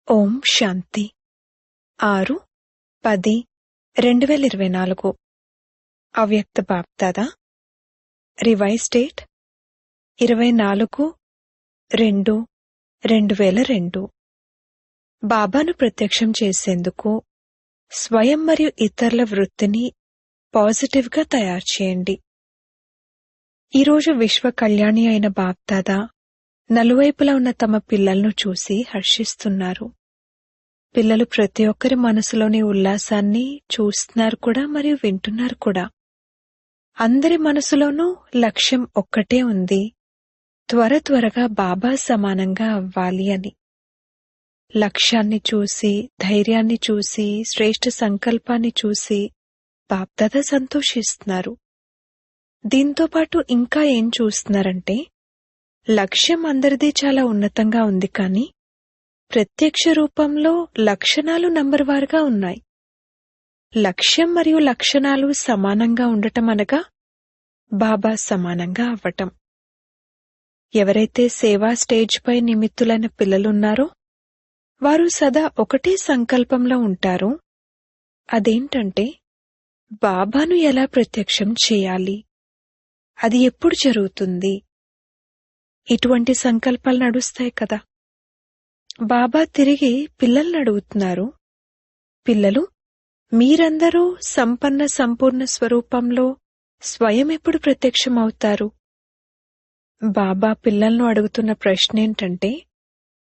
ఓం శాంతి 6-10-2024 అవ్యక్త BapDada revise date 24-2-2002 బాబాను ప్రత్యక్షం చేసేందుకు స్వయం మరియు ఇతరుల వృత్తిని పాజిటివ్గా తయారు చేయండి. ఈరోజు విశ్వ కళ్యాణి అయిన బాప్దాదా నలువైపులా ఉన్న తమ పిల్లలను చూసి హర్షిస్తున్నారు. పిల్లలు ప్రతి ఒక్కరి మనసులోని ఉల్లాసాన్ని చూస్తున్నారు కూడా మరియు వింటున్నారు కూడా. అందరి మనసులోనూ లక్ష్యం ఒక్కటే ఉంది, త్వరగా బాబా సమానంగా అవ్వాలి అని. లక్ష్యాన్ని చూసి, ధైర్యాన్ని చూసి, శ్రేష్ఠ సంకల్పాన్ని చూసి బాప్దాదా సంతోషిస్తున్నారు. దీంతోపాటు ఇంకా ఏం చూస్తున్నారంటే, లక్ష్యం అందరిది చాలా ఉన్నతంగా ఉంది, కానీ ప్రత్యక్ష రూపంలో లక్షణాలు నంబర్వారుగా ఉన్నాయి. లక్ష్యం మరియు లక్షణాలు సమానంగా ఉండటం అనగా బాబా సమానంగా అవ్వటం. ఎవరైతే సేవా స్టేజ్పై నిమిత్తులైన పిల్లలున్నారో వారు సదా ఒకటే సంకల్పంలో ఉంటారు. అదేంటంటే, బాబాను ఎలా ప్రత్యక్షం చేయాలి, అది ఎప్పుడు జరుగుతుంది. ఇటువంటి సంకల్పాలు నడుస్తాయి కదా. బాబా తిరిగి పిల్లల్ని అడుగుతున్నారు, పిల్లలు, మీరందరూ సంపన్న సంపూర్ణ స్వరూపంలో స్వయం ఎప్పుడు ప్రత్యక్షమవుతారు? బాబా పిల్లలను అడుగుతున్న ప్రశ్న ఏంటంటే,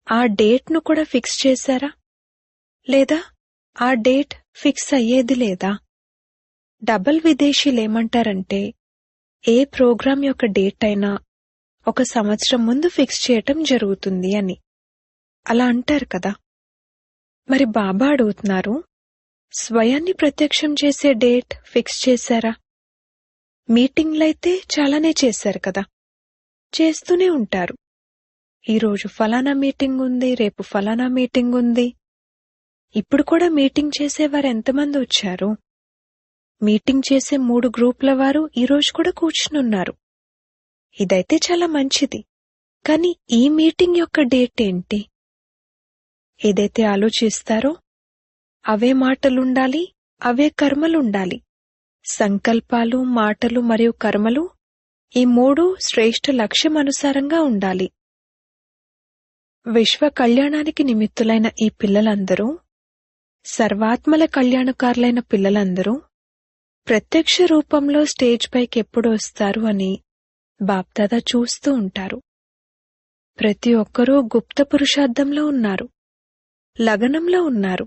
ఆ డేట్ను కూడా ఫిక్స్ చేశారా, లేదా ఆ డేట్ ఫిక్స్ అయ్యేది లేదా? డబల్ విదేశీలేమంటారంటే, ఏ ప్రోగ్రాం యొక్క డేట్ అయినా 1 సంవత్సరం ముందు ఫిక్స్ చేయటం జరుగుతుంది అని. అలా అంటారు కదా. మరి బాబా అడుగుతున్నారు, స్వయాన్ని ప్రత్యక్షం చేసే డేట్ ఫిక్స్ చేశారా? మీటింగ్లైతే చాలానే చేశారు కదా, చేస్తూనే ఉంటారు. ఈరోజు ఫలానా మీటింగ్ ఉంది, రేపు ఫలానా మీటింగ్ ఉంది. ఇప్పుడు కూడా మీటింగ్ చేసేవారు ఎంతమంది వచ్చారు? మీటింగ్ చేసే 3 గ్రూపుల వారు ఈరోజు కూడా కూర్చునున్నారు. ఇదైతే చాలా మంచిది, కానీ ఈ మీటింగ్ యొక్క డేట్ ఏంటి? ఏదైతే ఆలోచిస్తారో అవే మాటలుండాలి, అవే కర్మలుండాలి. సంకల్పాలు, మాటలు మరియు కర్మలు ఈ 3 శ్రేష్ఠ లక్ష్యం అనుసారంగా ఉండాలి. విశ్వ కళ్యాణానికి నిమిత్తులైన ఈ పిల్లలందరూ, సర్వాత్మల కళ్యాణకారులైన పిల్లలందరూ ప్రత్యక్ష రూపంలో స్టేజ్ పైకి ఎప్పుడు వస్తారు అని బాప్దాదా చూస్తూ ఉంటారు. ప్రతి ఒక్కరూ గుప్త పురుషార్థంలో ఉన్నారు, లగనంలో ఉన్నారు.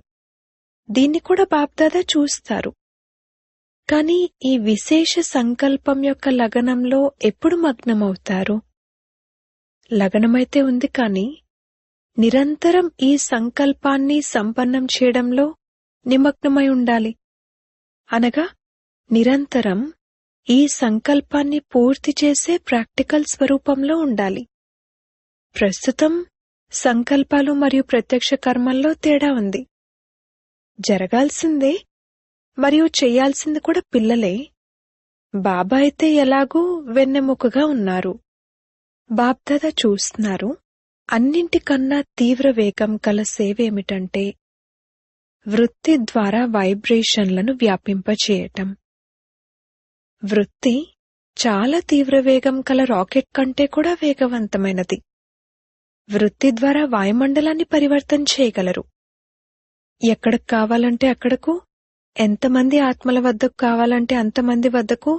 దీన్ని కూడా బాప్దాదా చూస్తారు. కానీ ఈ విశేష సంకల్పం యొక్క లగనంలో ఎప్పుడు మగ్నమవుతారు? లగనమైతే ఉంది, కానీ నిరంతరం ఈ సంకల్పాన్ని సంపన్నం చేయడంలో నిమగ్నమై ఉండాలి. అనగా నిరంతరం ఈ సంకల్పాన్ని పూర్తి చేసే ప్రాక్టికల్ స్వరూపంలో ఉండాలి. ప్రస్తుతం సంకల్పాలు మరియు ప్రత్యక్ష కర్మల్లో తేడా ఉంది. జరగాల్సిందే మరియు చెయ్యాల్సింది కూడా పిల్లలే. బాబా అయితే ఎలాగూ వెన్నెముకగా ఉన్నారు. బాప్దాదా చూస్తున్నారు, అన్నింటికన్నా తీవ్ర వేగం కల సేవేమిటంటే వృత్తి ద్వారా వైబ్రేషన్లను వ్యాపింపచేయటం. వృత్తి చాలా తీవ్ర వేగం కల రాకెట్ కంటే కూడా వేగవంతమైనది. వృత్తి ద్వారా వాయుమండలాన్ని పరివర్తన చేయగలరు. ఎక్కడికి కావాలంటే అక్కడకు, ఎంతమంది ఆత్మల వద్దకు కావాలంటే అంతమంది వద్దకు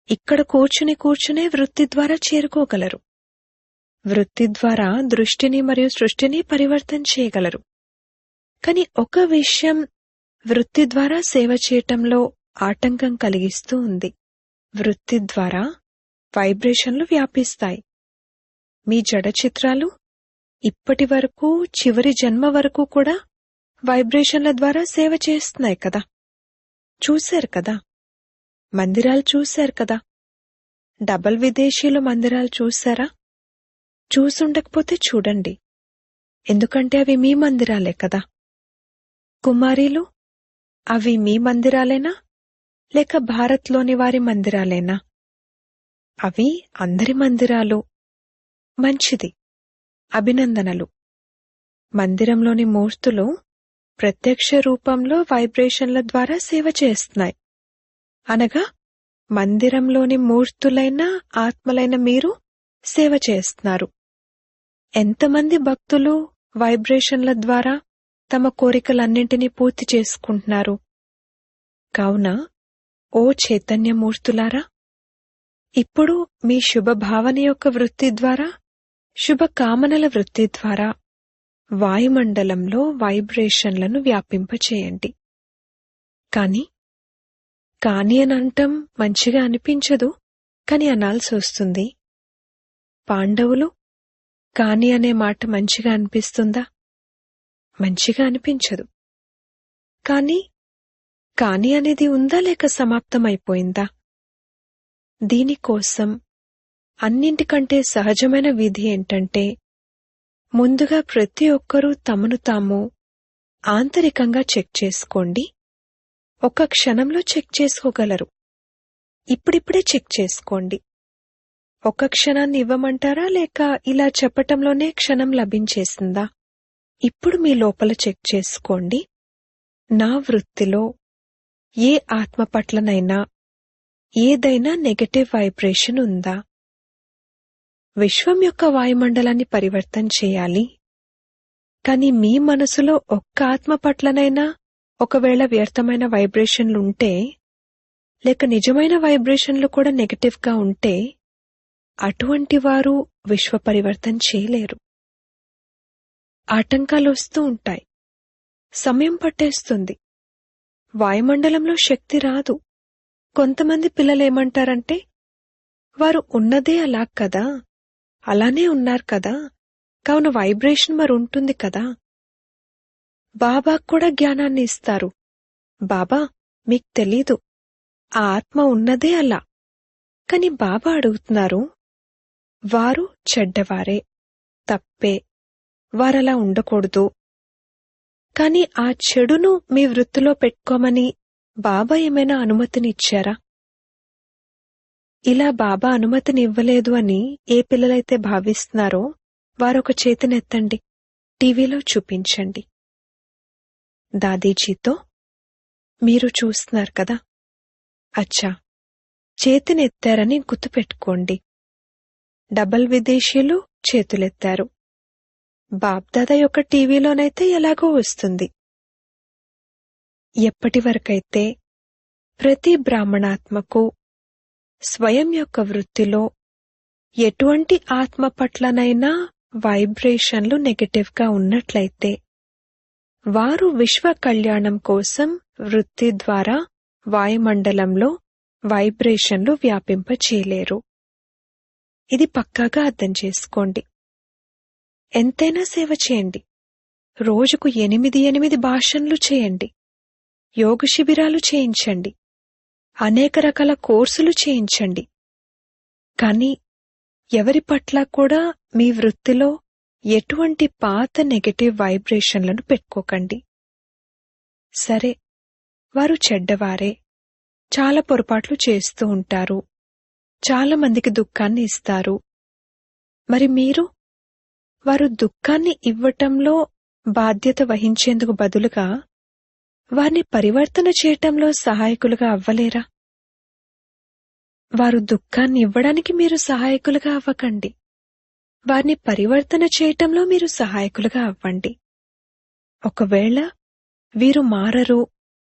ఇక్కడ కూర్చునే వృత్తి ద్వారా చేరుకోగలరు. వృత్తి ద్వారా దృష్టిని మరియు సృష్టిని పరివర్తన చేయగలరు. కానీ ఒక విషయం వృత్తి ద్వారా సేవ చేయటంలో ఆటంకం కలిగిస్తూ ఉంది. వృత్తి ద్వారా వైబ్రేషన్లు వ్యాపిస్తాయి. మీ జడ చిత్రాలు ఇప్పటి వరకు, చివరి జన్మ వరకు కూడా వైబ్రేషన్ల ద్వారా సేవ చేస్తున్నాయి కదా. చూశారు కదా, మందిరాలు చూశారు కదా. డబల్ విదేశీయుల మందిరాలు చూశారా? చూసుండకపోతే చూడండి, ఎందుకంటే అవి మీ మందిరాలే కదా. కుమారీలు, అవి మీ మందిరాలేనా లేక భారత్లోని వారి మందిరాలేనా? అవి అందరి మందిరాలు. మంచిది, అభినందనలు. మందిరంలోని మూర్తులు ప్రత్యక్ష రూపంలో వైబ్రేషన్ల ద్వారా సేవ చేస్తున్నాయి. అనగా మందిరంలోని మూర్తులైన ఆత్మలైన మీరు సేవ చేస్తున్నారు. ఎంతమంది భక్తులు వైబ్రేషన్ల ద్వారా తమ కోరికలన్నింటినీ పూర్తి చేసుకుంటున్నారు? కావున ఓ చైతన్యమూర్తులారా, ఇప్పుడు మీ శుభభావన యొక్క వృత్తి ద్వారా, శుభకామనల వృత్తి ద్వారా వాయుమండలంలో వైబ్రేషన్లను వ్యాపింపచేయండి. కాని అనంటం మంచిగా అనిపించదు, కాని అనాల్సి వస్తుంది. పాండవులు కాని అనే మాట మంచిగా అనిపిస్తుందా? మంచిగా అనిపించదు. కాని అనేది ఉందా లేక సమాప్తమైపోయిందా? దీనికోసం అన్నింటికంటే సహజమైన విధి ఏంటంటే, ముందుగా ప్రతి ఒక్కరూ తమను తాము ఆంతరికంగా చెక్ చేసుకోండి. ఒక్క క్షణంలో చెక్ చేసుకోగలరు. ఇప్పుడిప్పుడే చెక్ చేసుకోండి. ఒక్క క్షణాన్ని ఇవ్వమంటారా లేక ఇలా చెప్పటంలోనే క్షణం లభించేసిందా? ఇప్పుడు మీ లోపల చెక్ చేసుకోండి. నా వృత్తిలో ఏ ఆత్మ పట్లనైనా ఏదైనా నెగటివ్ వైబ్రేషన్ ఉందా? విశ్వం యొక్క వాయుమండలాన్ని పరివర్తన చేయాలి. కాని మీ మనసులో ఒక్క ఆత్మ పట్లనైనా ఒకవేళ వ్యర్థమైన వైబ్రేషన్లుంటే, లేక నిజమైన వైబ్రేషన్లు కూడా నెగటివ్గా ఉంటే, అటువంటి వారు విశ్వ పరివర్తన చేయలేరు. ఆటంకాలు వస్తూ ఉంటాయి. సమయం పట్టేస్తుంది. వాయుమండలంలో శక్తి రాదు. కొంతమంది పిల్లలేమంటారంటే, వారు ఉన్నదే అలా కదా, అలానే ఉన్నారు కదా, కావున వైబ్రేషన్ మరి ఉంటుంది కదా. బాబా కూడా జ్ఞానాన్ని ఇస్తారు. బాబా, మీకు తెలీదు, ఆ ఆత్మ ఉన్నదే అలా. కాని బాబా అడుగుతున్నారు, వారు చెడ్డవారే, తప్పే, వారలా ఉండకూడదు. కాని ఆ చెడును మీ వృత్తిలో పెట్టుకోమని బాబా ఏమైనా అనుమతినిచ్చారా? ఇలా బాబా అనుమతిని ఇవ్వలేదు అని ఏ పిల్లలైతే భావిస్తున్నారో వారొక చేతినెత్తండి, టీవీలో చూపించండి. దాదీజీతో మీరు చూస్తున్నారు కదా, అచ్చా, చేతినెత్తారని గుర్తుపెట్టుకోండి. డబల్ విదేశీయులు చేతులెత్తారు. బాబ్దాదా యొక్క టీవీలోనైతే ఎలాగో వస్తుంది. ఎప్పటివరకైతే ప్రతి బ్రాహ్మణాత్మకు స్వయం యొక్క వృత్తిలో ఎటువంటి ఆత్మ పట్లనైనా వైబ్రేషన్లు నెగటివ్గా ఉన్నట్లయితే, వారు విశ్వ కళ్యాణం కోసం వృత్తి ద్వారా వాయుమండలంలో వైబ్రేషన్లు వ్యాపింపచేయలేరు. ఇది పక్కాగా అర్థం చేసుకోండి. ఎంతైనా సేవ చేయండి. రోజుకు 8 భాషణలు చేయండి. యోగ శిబిరాలు చేయించండి. అనేక రకాల కోర్సులు చేయించండి. కాని ఎవరి పట్ల కూడా మీ వృత్తిలో ఎటువంటి పాత నెగటివ్ వైబ్రేషన్లను పెట్టుకోకండి. సరే, వారు చెడ్డవారే, చాలా పొరపాట్లు చేస్తూ ఉంటారు, చాలా మందికి దుఃఖాన్ని ఇస్తారు. మరి మీరు వారు దుఃఖాన్ని ఇవ్వటంలో బాధ్యత వహించేందుకు బదులుగా వారిని పరివర్తన చేయటంలో సహాయకులుగా అవ్వలేరా? వారు దుఃఖాన్ని ఇవ్వడానికి మీరు సహాయకులుగా అవ్వకండి. వారిని పరివర్తన చేయటంలో మీరు సహాయకులుగా అవ్వండి. ఒకవేళ వీరు మారరు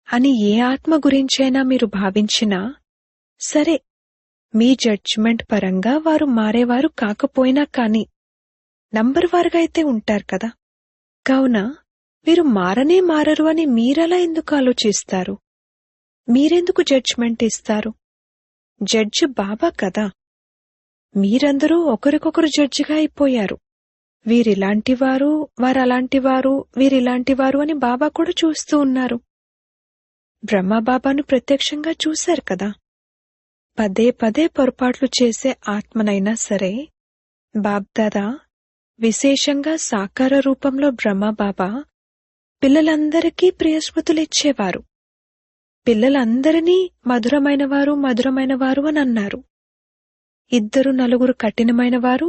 అని ఏ ఆత్మ గురించైనా మీరు భావించినా సరే, మీ జడ్జిమెంట్ పరంగా వారు మారేవారు కాకపోయినా కాని నంబర్ వారుగా అయితే ఉంటారు కదా. కావున వీరు మారరు అని మీరలా ఎందుకు ఆలోచిస్తారు? మీరెందుకు జడ్జిమెంట్ ఇస్తారు? జడ్జి బాబా కదా. మీరందరూ ఒకరికొకరు జడ్జిగా అయిపోయారు. వీరిలాంటివారు, వారలాంటివారు, వీరిలాంటివారు అని బాబా కూడా చూస్తూ ఉన్నారు. బ్రహ్మబాబాను ప్రత్యక్షంగా చూశారు కదా. పదే పదే పొరపాట్లు చేసే ఆత్మనైనా సరే, బాబ్దాదా విశేషంగా సాకార రూపంలో బ్రహ్మబాబా పిల్లలందరికీ ప్రియస్మృతులిచ్చేవారు. పిల్లలందరినీ మధురమైనవారు అని అన్నారు. 2-4 కఠినమైనవారు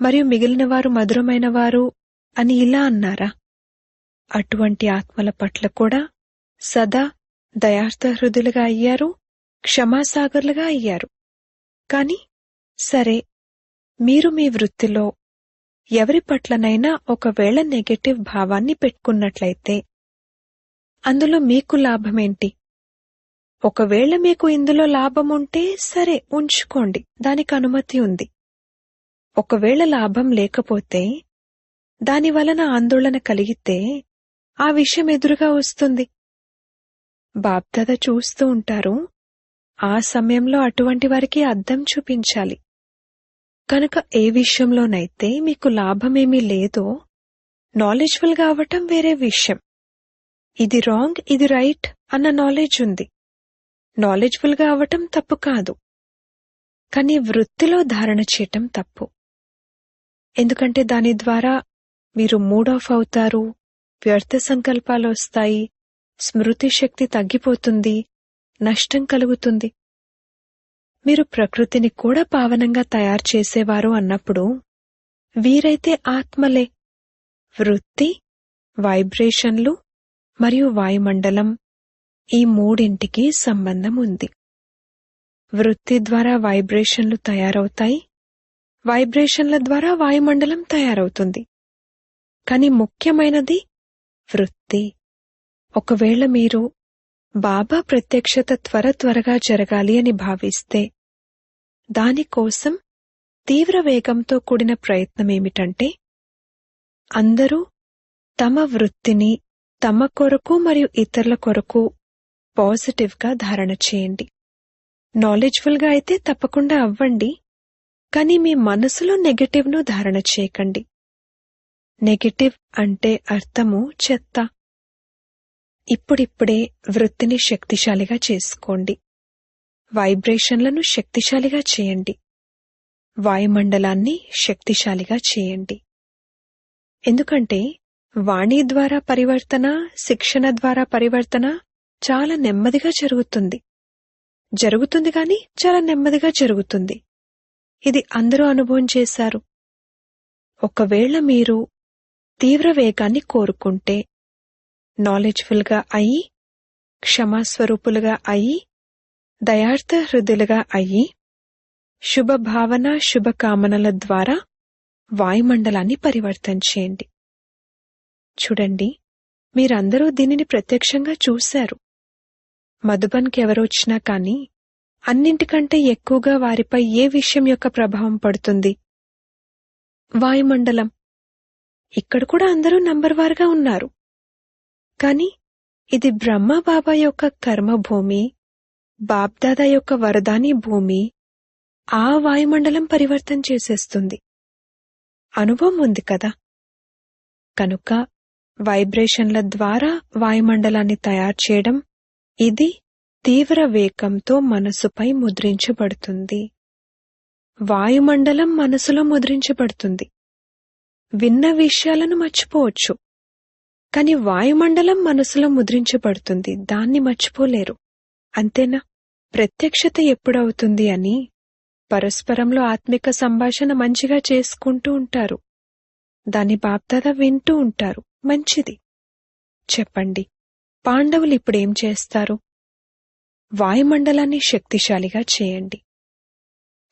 మరియు మిగిలినవారు మధురమైనవారు, అని ఇలా అన్నారా? అటువంటి ఆత్మల పట్ల కూడా సదా దయార్థహృదులుగా అయ్యారు, క్షమాసాగర్లుగా అయ్యారు. కాని సరే, మీరు మీ వృత్తిలో ఎవరి పట్లనైనా ఒకవేళ నెగటివ్ భావాన్ని పెట్టుకున్నట్లయితే అందులో మీకు లాభమేంటి? ఒకవేళ మీకు ఇందులో లాభముంటే సరే, ఉంచుకోండి, దానికి అనుమతి ఉంది. ఒకవేళ లాభం లేకపోతే, దానివలన ఆందోళన కలిగితే ఆ విషయం ఎదురుగా వస్తుంది. బాప్దాదా చూస్తూ ఉంటారు, ఆ సమయంలో అటువంటి వారికి అద్దం చూపించాలి. కనుక ఏ విషయంలోనైతే మీకు లాభమేమీ లేదో, నాలెడ్జ్ఫుల్ గా అవ్వటం వేరే విషయం. ఇది రాంగ్, ఇది రైట్ అన్న నాలెడ్జ్ ఉంది. నాలెడ్జ్ఫుల్ గా అవ్వటం తప్పు కాదు. కానీ వృత్తిలో ధారణ చేయటం తప్పు. ఎందుకంటే దాని ద్వారా మీరు మూడ్ ఆఫ్ అవుతారు, వ్యర్థ సంకల్పాలు వస్తాయి, స్మృతి శక్తి తగ్గిపోతుంది, నష్టం కలుగుతుంది. మీరు ప్రకృతిని కూడా పావనంగా తయారు చేసేవారు అన్నప్పుడు వీరైతే ఆత్మలే. వృత్తి, వైబ్రేషన్లు మరియు వాయుమండలం, ఈ మూడింటికి సంబంధం ఉంది. వృత్తి ద్వారా వైబ్రేషన్లు తయారవుతాయి, వైబ్రేషన్ల ద్వారా వాయుమండలం తయారవుతుంది. కాని ముఖ్యమైనది వృత్తి. ఒకవేళ మీరు బాబా ప్రత్యక్షత త్వరగా జరగాలి అని భావిస్తే, దానికోసం తీవ్ర వేగంతో కూడిన ప్రయత్నమేమిటంటే, అందరూ తమ వృత్తిని తమ కొరకు మరియు ఇతరుల కొరకు పాజిటివ్గా ధారణ చేయండి. నాలెడ్జ్ఫుల్ గా అయితే తప్పకుండా అవ్వండి, కానీ మీ మనసులో నెగటివ్ను ధారణ చేయకండి. నెగటివ్ అంటే అర్థము చెత్త. ఇప్పుడిప్పుడే వృత్తిని శక్తిశాలిగా చేసుకోండి, వైబ్రేషన్లను శక్తిశాలిగా చేయండి, వాయుమండలాన్ని శక్తిశాలిగా చేయండి. ఎందుకంటే వాణి ద్వారా పరివర్తన, శిక్షణ ద్వారా పరివర్తన చాలా నెమ్మదిగా జరుగుతుంది గాని చాలా నెమ్మదిగా జరుగుతుంది. ఇది అందరూ అనుభవం చేశారు. ఒకవేళ మీరు తీవ్ర వేగాన్ని కోరుకుంటే, నాలెడ్జ్ఫుల్ గా అయి, క్షమాస్వరూపులుగా అయి, దయార్థ హృదయులుగా అయి, శుభభావన శుభకామనల ద్వారా వాయుమండలాన్ని పరివర్తన చేయండి. చూడండి, మీరందరూ దీనిని ప్రత్యక్షంగా చూశారు. మధుబన్కి ఎవరొచ్చినా కాని అన్నింటికంటే ఎక్కువగా వారిపై ఏ విషయం యొక్క ప్రభావం పడుతుంది? వాయుమండలం. ఇక్కడ కూడా అందరూ నంబర్వారుగా ఉన్నారు. కాని ఇది బ్రహ్మబాబా యొక్క కర్మభూమి, బాబ్దాదా యొక్క వరదాని భూమి. ఆ వాయుమండలం పరివర్తన చేసేస్తుంది. అనుభవం ఉంది కదా. కనుక వైబ్రేషన్ల ద్వారా వాయుమండలాన్ని తయారు చేయడం, ఇది తీవ్ర వేగంతో మనసుపై ముద్రించబడుతుంది. వాయుమండలం మనసులో ముద్రించబడుతుంది. విన్న విషయాలను మర్చిపోవచ్చు, కాని వాయుమండలం మనసులో ముద్రించబడుతుంది, దాన్ని మర్చిపోలేరు. అంతేనా? ప్రత్యక్షత ఎప్పుడవుతుంది అని పరస్పరంలో ఆత్మిక సంభాషణ మంచిగా చేసుకుంటూ ఉంటారు. దాన్ని బాప్దాదా వింటూ ఉంటారు. మంచిది. చెప్పండి, పాండవులు ఇప్పుడేం చేస్తారు? వాయుమండలాన్ని శక్తిశాలిగా చేయండి.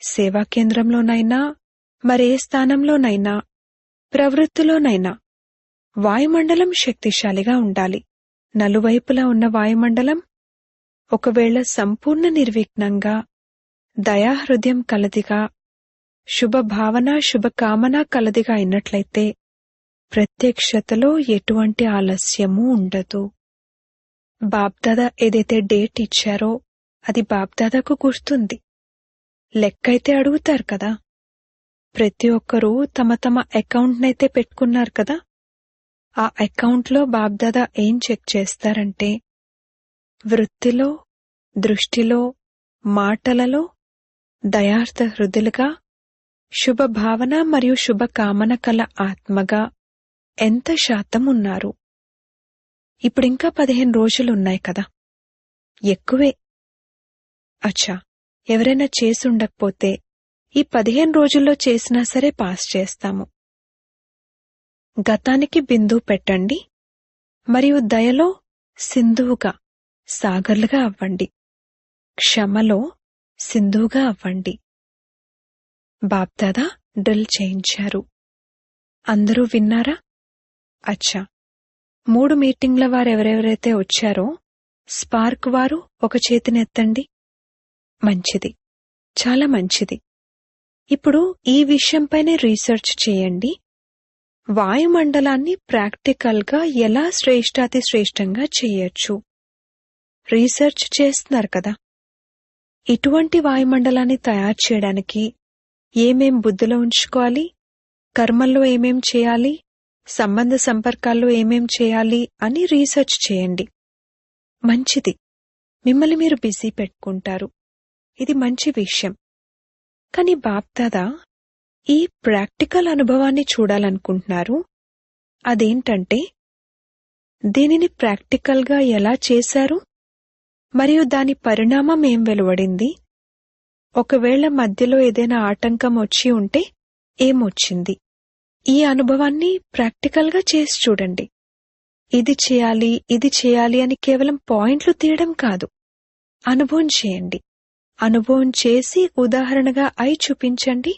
సేవా కేంద్రంలోనైనా, మరే స్థానంలోనైనా, ప్రవృత్తిలోనైనా వాయుమండలం శక్తిశాలిగా ఉండాలి. నలువైపులా ఉన్న వాయుమండలం ఒకవేళ సంపూర్ణ నిర్విఘ్నంగా, దయాహృదయం కలదిగా, శుభభావన శుభకామన కలదిగా అయినట్లయితే ప్రత్యక్షతలో ఎటువంటి ఆలస్యమూ ఉండదు. బాప్దాదా ఏదైతే డేట్ ఇచ్చారో అది బాప్దాదాకు గుర్తుంది. లెక్కైతే అడుగుతారు కదా. ప్రతి ఒక్కరూ తమ తమ అకౌంట్నైతే పెట్టుకున్నారు కదా. ఆ అకౌంట్లో బాప్దాదా ఏం చెక్ చేస్తారంటే, వృత్తిలో, దృష్టిలో, మాటలలో దయార్థ హృదయులుగా, శుభభావన మరియు శుభకామన కల ఆత్మగా ఎంత శాతం ఉన్నారు. ఇప్పుడింకా 15 రోజులున్నాయి కదా. ఎక్కువే. అచ్చా, ఎవరైనా చేసుండకపోతే ఈ 15 రోజుల్లో చేసినా సరే పాస్ చేస్తాము. గతానికి బిందువు పెట్టండి మరియు దయలో సింధువుగా సాగర్లుగా అవ్వండి. క్షమలో సింధువుగా అవ్వండి. బాప్దాదా డ్రిల్ చేయించారు. అందరూ విన్నారా? అచ్చా, 3 మీటింగ్ల వారెవరెవరైతే వచ్చారో స్పార్క్ వారు ఒక చేతినెత్తండి. మంచిది, చాలా మంచిది. ఇప్పుడు ఈ విషయంపైనే రీసెర్చ్ చేయండి. వాయుమండలాన్ని ప్రాక్టికల్గా ఎలా శ్రేష్టాతి శ్రేష్టంగా చేయొచ్చు. రీసెర్చ్ చేస్తున్నారు కదా. ఇటువంటి వాయుమండలాన్ని తయారు చేయడానికి ఏమేం బుద్ధిలో ఉంచుకోవాలి, కర్మల్లో ఏమేం చేయాలి, సంబంధ సంపర్కాల్లో ఏమేం చేయాలి అని రీసెర్చ్ చేయండి. మంచిది, మిమ్మల్ని మీరు బిజీ పెట్టుకుంటారు. ఇది మంచి విషయం. కాని బాప్దాదా ఈ ప్రాక్టికల్ అనుభవాన్ని చూడాలనుకుంటున్నారు. అదేంటంటే దీనిని ప్రాక్టికల్గా ఎలా చేశారు మరియు దాని పరిణామం ఏం వెలువడింది. ఒకవేళ మధ్యలో ఏదైనా ఆటంకం వచ్చి ఉంటే ఏమొచ్చింది. ఈ అనుభవాన్ని ప్రాక్టికల్గా చేసి చూడండి. ఇది చేయాలి, ఇది చేయాలి అని కేవలం పాయింట్లు తీయడం కాదు, అనుభవం చేయండి. అనుభవం చేసి ఉదాహరణగా అయి చూపించండి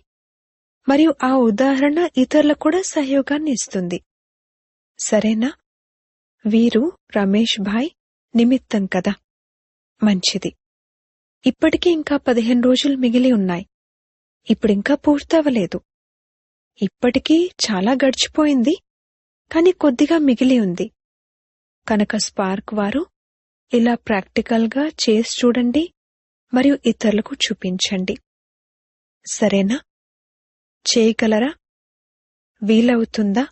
మరియు ఆ ఉదాహరణ ఇతరులకు కూడా సహయోగాన్ని ఇస్తుంది. సరేనా? వీరు రమేష్ భాయ్ నిమిత్తం కదా. మంచిది. ఇప్పటికీ ఇంకా 15 రోజులు మిగిలి ఉన్నాయి. ఇప్పుడింకా పూర్తవలేదు. ఇప్పటికీ చాలా గడిచిపోయింది, కాని కొద్దిగా మిగిలి ఉంది. కనుక స్పార్క్ వారు ఇలా ప్రాక్టికల్గా చేసి చూడండి మరియు ఇతరులకు చూపించండి. సరేనా? చేయగలరా? వీలవుతుందా?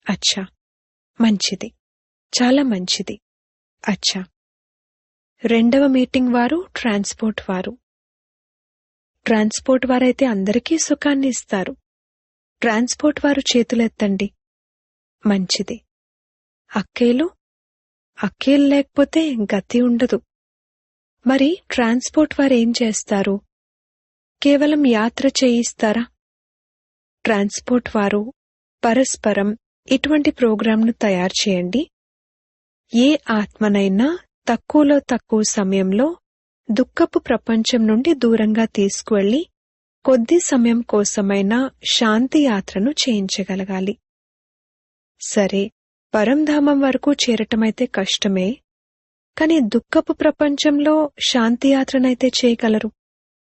అచ్చా, మంచిది, చాలా మంచిది. అచ్చా, 2వ మీటింగ్ వారు ట్రాన్స్పోర్ట్ వారు. ట్రాన్స్పోర్ట్ వారైతే అందరికీ సుఖాన్ని ఇస్తారు. ట్రాన్స్పోర్ట్ వారు చేతులెత్తండి. మంచిది. అక్కేలు లేకపోతే గతి ఉండదు. మరి ట్రాన్స్పోర్ట్ వారు ఏం చేస్తారు? కేవలం యాత్ర చేయిస్తారా? ట్రాన్స్పోర్ట్ వారు పరస్పరం ఇటువంటి ప్రోగ్రాంను తయారు చేయండి. ఏ ఆత్మనైనా తక్కువలో తక్కువ సమయంలో దుఃఖపు ప్రపంచం నుండి దూరంగా తీసుకువెళ్లి కొద్ది సమయం కోసమైనా శాంతి యాత్రను చేయించగలగాలి. సరే, పరంధామం వరకు చేరటమైతే కష్టమే, కాని దుఃఖపు ప్రపంచంలో శాంతియాత్రనైతే చేయగలరు.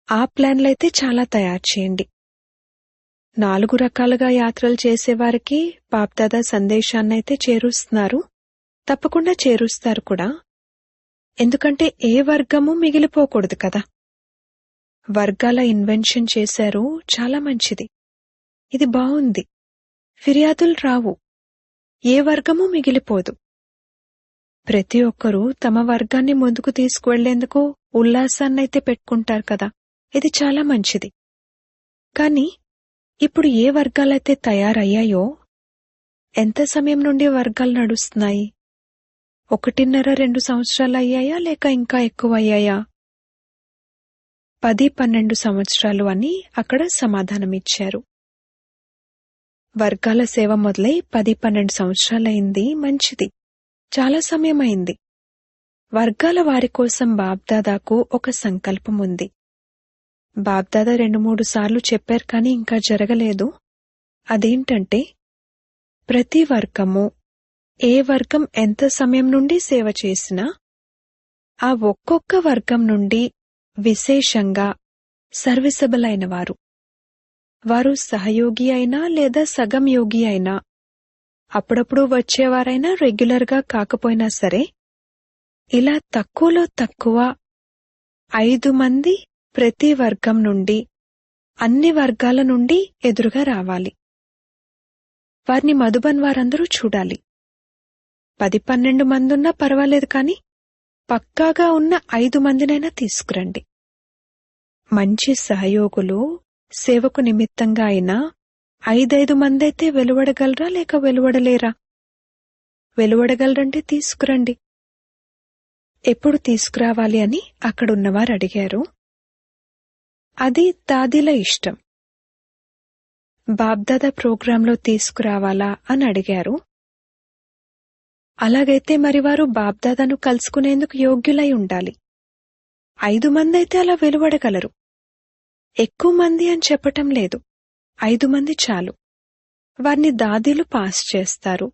ఆ ప్లాన్లైతే చాలా తయారు చేయండి. 4 రకాలుగా యాత్రలు చేసేవారికి బాప్దాదా సందేశాన్నైతే చేరుస్తున్నారు. తప్పకుండా చేరుస్తారు కూడా. ఎందుకంటే ఏ వర్గము మిగిలిపోకూడదు కదా. వర్గాల ఇన్వెన్షన్ చేశారు, చాలా మంచిది. ఇది బావుంది. ఫిర్యాదులు రావు. ఏ వర్గము మిగిలిపోదు. ప్రతి ఒక్కరూ తమ వర్గాన్ని ముందుకు తీసుకువెళ్లేందుకు ఉల్లాసాన్నైతే పెట్టుకుంటారు కదా. ఇది చాలా మంచిది. కాని ఇప్పుడు ఏ వర్గాలైతే తయారయ్యాయో, ఎంత సమయం నుండి వర్గాలు నడుస్తున్నాయి? 1.5-2 సంవత్సరాలు అయ్యాయా లేక ఇంకా ఎక్కువ అయ్యాయా? 10-12 సంవత్సరాలు అని అక్కడ సమాధానమిచ్చారు. వర్గాల సేవ మొదలై 10-12 సంవత్సరాలైంది. మంచిది, చాలా సమయమైంది. వర్గాల వారి కోసం బాప్దాదాకు ఒక సంకల్పం ఉంది. బాప్దాదా 2-3 సార్లు చెప్పారు కానీ ఇంకా జరగలేదు. అదేంటంటే ప్రతి వర్గము, ఏ వర్గం ఎంత సమయం నుండి సేవ చేసినా ఆ ఒక్కొక్క వర్గం నుండి విశేషంగా సర్వీసబుల్ అయినవారు, వారు సహయోగి అయినా లేదా సగం యోగి అయినా, అప్పుడప్పుడు వచ్చేవారైనా రెగ్యులర్గా కాకపోయినా సరే, ఇలా తక్కువలో తక్కువ 5 మంది ప్రతి వర్గం నుండి, అన్ని వర్గాల నుండి ఎదురుగా రావాలి. వారిని మధుబన్ వారందరూ చూడాలి. 10-12 మందున్నా పర్వాలేదు కాని పక్కాగా ఉన్న 5 మందినైనా తీసుకురండి. మంచి సహయోగులు సేవకు నిమిత్తంగా అయినా 5 మందైతే వెలువడగలరా లేక వెలువడలేరా? వెలువడగలరంటే తీసుకురండి. ఎప్పుడు తీసుకురావాలి అని అక్కడున్నవారు అడిగారు. అది దాదీల ఇష్టం. బాబ్దాదా ప్రోగ్రాంలో తీసుకురావాలా అని అడిగారు. అలాగైతే మరి వారు బాబ్దాదాను కలుసుకునేందుకు యోగ్యులై ఉండాలి. 5 మంది అయితే అలా వెలువడగలరు. ఎక్కువ మంది అని చెప్పటం లేదు, 5 మంది చాలు. వారిని దాదీలు పాస్ చేస్తారు.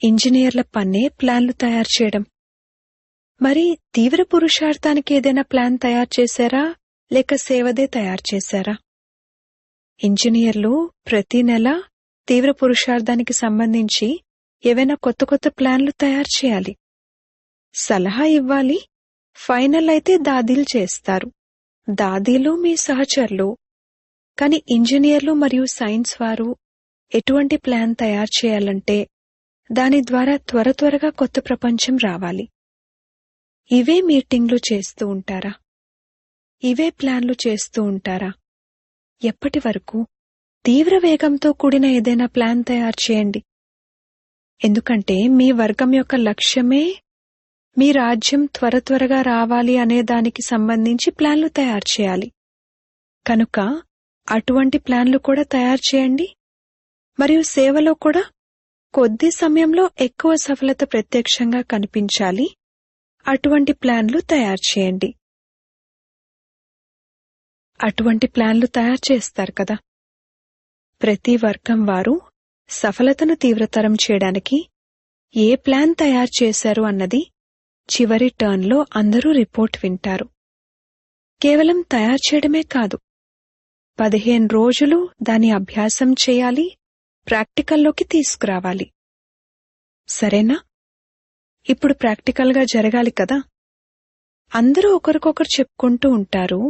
ఇంజనీర్ల పనే ప్లాన్లు తయారు చేయడం. మరి తీవ్ర పురుషార్థానికి ఏదైనా ప్లాన్ తయారు చేశారా, లేక సేవదే తయారు చేశారా? ఇంజనీర్లు ప్రతి నెల తీవ్ర పురుషార్థానికి సంబంధించి ఏవైనా కొత్త కొత్త ప్లాన్లు తయారు చేయాలి, సలహా ఇవ్వాలి. ఫైనల్ అయితే దాదీలు చేస్తారు. దాదీలు మీ సహచరులు. కాని ఇంజనీర్లు మరియు సైన్స్ వారు ఎటువంటి ప్లాన్ తయారు చేయాలంటే దాని ద్వారా త్వరగా కొత్త ప్రపంచం రావాలి. ఇవే మీటింగ్లు చేస్తూ ఉంటారా? ఇవే ప్లాన్లు చేస్తూ ఉంటారా? ఎప్పటి వరకు? తీవ్ర వేగంతో కూడిన ఏదైనా ప్లాన్ తయారు చేయండి. ఎందుకంటే మీ వర్గం యొక్క లక్ష్యమే మీ రాజ్యం త్వరగా రావాలి అనే దానికి సంబంధించి ప్లాన్లు తయారు చేయాలి. కనుక అటువంటి ప్లాన్లు కూడా తయారు చేయండి. మరియు సేవలో కూడా కొద్ది సమయంలో ఎక్కువ సఫలత ప్రత్యక్షంగా కనిపించాలి. అటువంటి ప్లాన్లు తయారు చేయండి. అటువంటి ప్లాన్లు తయారు చేస్తారు కదా. ప్రతి వర్గం వారు సఫలతను తీవ్రతరం చేయడానికి ఏ ప్లాన్ తయారు చేశారు అన్నది చివరి టర్న్లో అందరూ రిపోర్ట్ వింటారు. కేవలం తయారు చేయడమే కాదు, 15 రోజులు దాని అభ్యాసం చేయాలి, ప్రాక్టికల్లోకి తీసుకురావాలి. సరేనా? ఇప్పుడు ప్రాక్టికల్గా జరగాలి కదా. అందరూ ఒకరికొకరు చెప్పుకుంటూ ఉంటారు.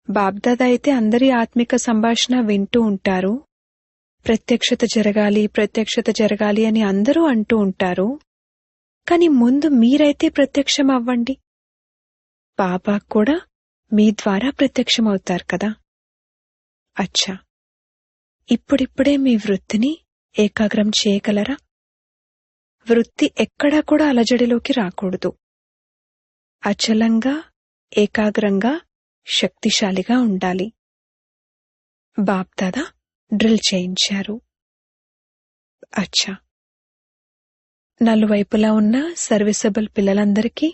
బాబ్దాదా అయితే అందరి ఆత్మిక సంభాషణ వింటూ ఉంటారు. ప్రత్యక్షత జరగాలి అని అందరూ అంటూ ఉంటారు. కాని ముందు మీరైతే ప్రత్యక్షం అవ్వండి. బాబా కూడా మీ ద్వారా ప్రత్యక్షమవుతారు కదా. అచ్చా, ఇప్పుడిప్పుడే మీ వృత్తిని ఏకాగ్రం చేయగలరా? వృత్తి ఎక్కడా కూడా అలజడిలోకి రాకూడదు. అచలంగా, ఏకాగ్రంగా, శక్తిశాలిగా ఉండాలి. బాబ్దాదా డ్రిల్ చేయించారు. అచ్చా, నలువైపులా ఉన్న సర్వీసబుల్ పిల్లలందరికీ,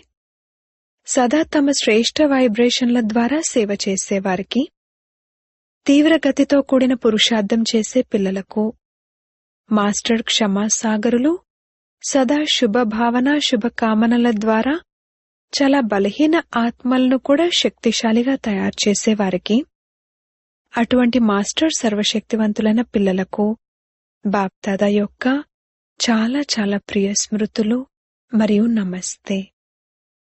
సదా తమ శ్రేష్ఠ వైబ్రేషన్ల ద్వారా సేవ చేసేవారికి, తీవ్రగతితో కూడిన పురుషార్థం చేసే పిల్లలకు, మాస్టర్ క్షమాసాగరులు, సదా శుభభావన శుభకామనల ద్వారా చాలా బలహీన ఆత్మలను కూడా శక్తిశాలిగా తయారు చేసేవారికి, అటువంటి మాస్టర్ సర్వశక్తివంతులైన పిల్లలకు బాప్దాదా యొక్క చాలా చాలా ప్రియ స్మృతులు మరియు నమస్తే.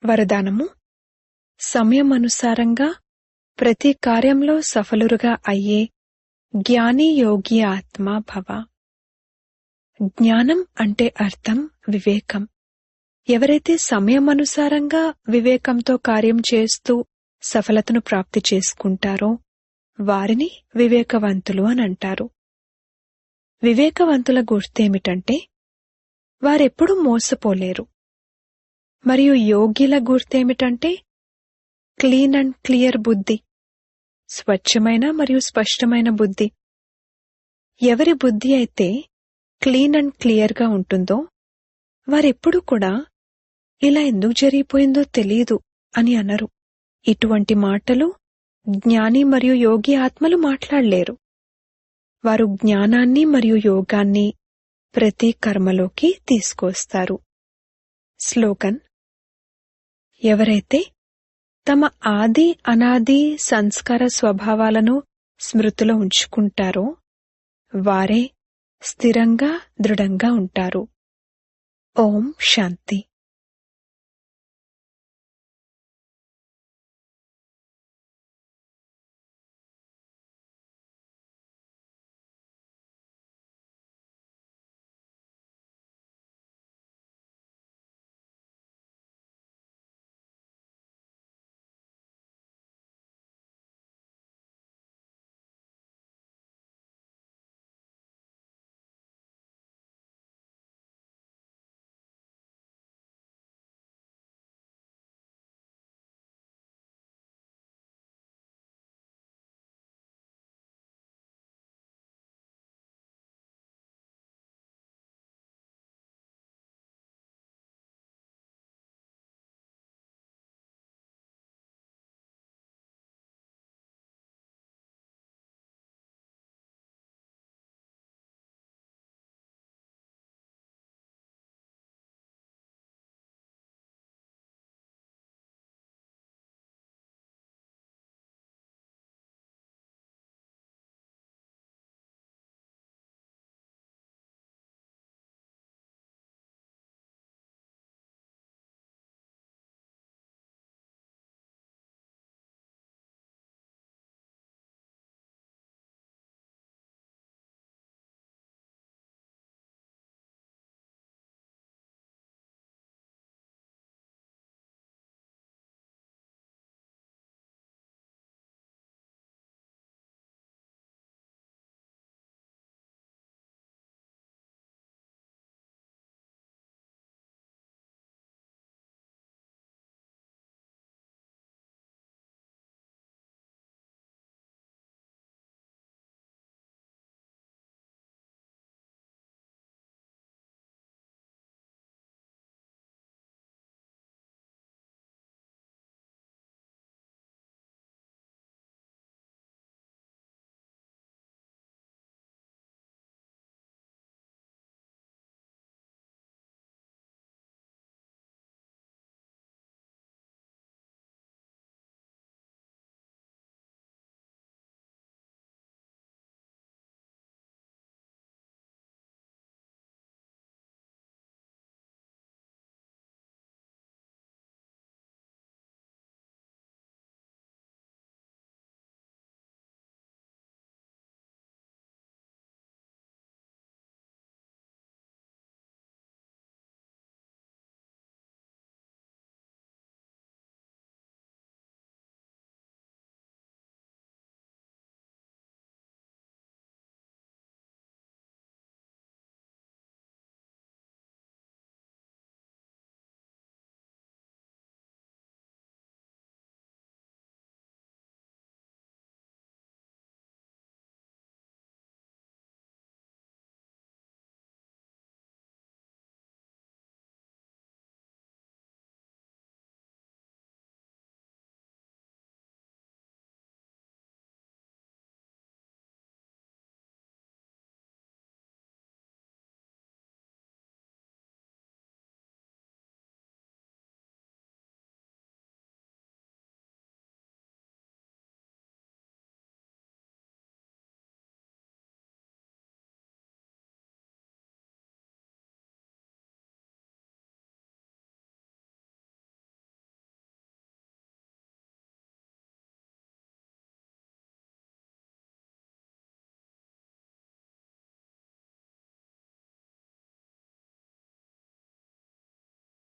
వరదానము: సమయమనుసారంగా ప్రతి కార్యంలో సఫలురుగా అయ్యే జ్ఞాని యోగి ఆత్మ భవ. జ్ఞానం అంటే అర్థం వివేకం. ఎవరైతే సమయమనుసారంగా వివేకంతో కార్యం చేస్తూ సఫలతను ప్రాప్తి చేసుకుంటారో వారిని వివేకవంతులు అని అంటారు. వివేకవంతుల గుర్తేమిటంటే వారెప్పుడూ మోసపోలేరు. మరియు యోగిల గుర్తేమిటంటే క్లీన్ అండ్ క్లియర్ బుద్ధి, స్వచ్ఛమైన మరియు స్పష్టమైన బుద్ధి. ఎవరి బుద్ధి అయితే క్లీన్ అండ్ క్లియర్గా ఉంటుందో వారెప్పుడూ కూడా ఇలా ఎందుకు జరిగిపోయిందో తెలీదు అని అనరు. ఇటువంటి మాటలు జ్ఞాని మరియు యోగి ఆత్మలు మాట్లాడలేరు. వారు జ్ఞానాన్ని మరియు యోగాన్ని ప్రతి కర్మలోకి తీసుకొస్తారు. స్లోగన్: ఎవరైతే తమ ఆది అనాది సంస్కార స్వభావాలను స్మృతిలో ఉంచుకుంటారో వారే స్థిరంగా దృఢంగా ఉంటారు. ఓం శాంతి.